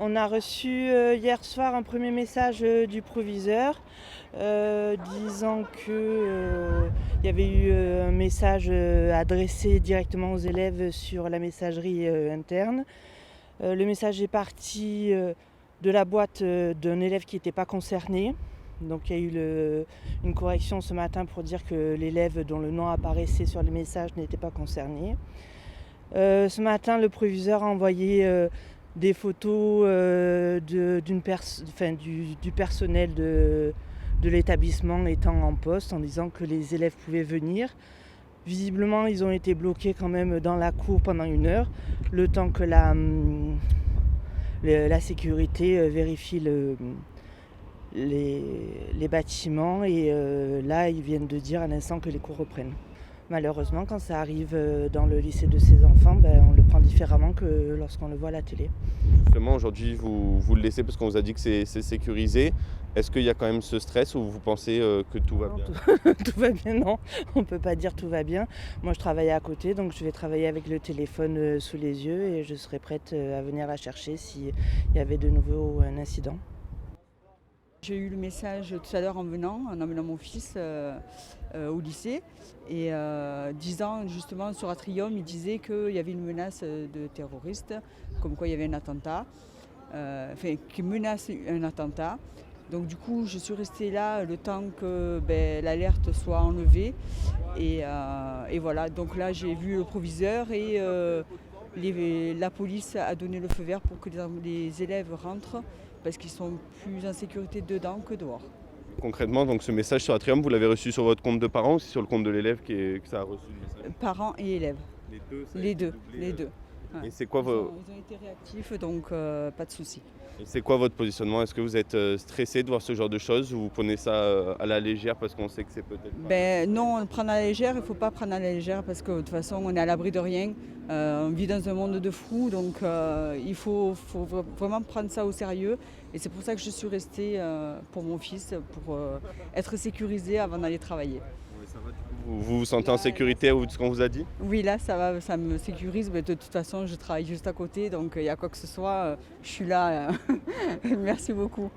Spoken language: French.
On a reçu hier soir un premier message du proviseur disant qu'il y avait eu un message adressé directement aux élèves sur la messagerie interne. Le message est parti de la boîte d'un élève qui n'était pas concerné. Donc il y a eu une correction ce matin pour dire que l'élève dont le nom apparaissait sur les messages n'était pas concerné. Ce matin, le proviseur a envoyé des photos du personnel de l'établissement étant en poste en disant que les élèves pouvaient venir. Visiblement, ils ont été bloqués quand même dans la cour pendant 1 heure, le temps que la sécurité vérifie les bâtiments et là, ils viennent de dire à l'instant que les cours reprennent. Malheureusement, quand ça arrive dans le lycée de ses enfants, on le prend différemment que lorsqu'on le voit à la télé. Justement, aujourd'hui, vous le laissez parce qu'on vous a dit que c'est sécurisé. Est-ce qu'il y a quand même ce stress ou vous pensez que tout va bien ? Tout va bien, non. On ne peut pas dire tout va bien. Moi, je travaille à côté, donc je vais travailler avec le téléphone sous les yeux et je serai prête à venir la chercher s'il y avait de nouveau un incident. J'ai eu le message tout à l'heure en emmenant mon fils au lycée et disant justement sur Atrium, il disait qu'il y avait une menace de terroristes, comme quoi il y avait un attentat, qui menace un attentat. Donc du coup, je suis restée là le temps que l'alerte soit enlevée et voilà. Donc là, j'ai vu le proviseur et la police a donné le feu vert pour que les élèves rentrent parce qu'ils sont plus en sécurité dedans que dehors. Concrètement, donc ce message sur Atrium, vous l'avez reçu sur votre compte de parent ou c'est sur le compte de l'élève que ça a reçu le message ? Parents et élèves. Les deux. Ouais. Et c'est quoi Ils ont été réactifs, donc pas de souci. Et c'est quoi votre positionnement ? Est-ce que vous êtes stressé de voir ce genre de choses ou vous prenez ça à la légère parce qu'on sait que c'est peut-être pas... Non, on le prend à la légère, il ne faut pas prendre à la légère parce que de toute façon on est à l'abri de rien. On vit dans un monde de fous, donc il faut vraiment prendre ça au sérieux. Et c'est pour ça que je suis restée pour mon fils, pour être sécurisée avant d'aller travailler. Vous vous sentez en sécurité au vu de ce qu'on vous a dit ? Oui, là, ça va, ça me sécurise. Mais de toute façon, je travaille juste à côté, donc il y a quoi que ce soit, je suis là. Merci beaucoup.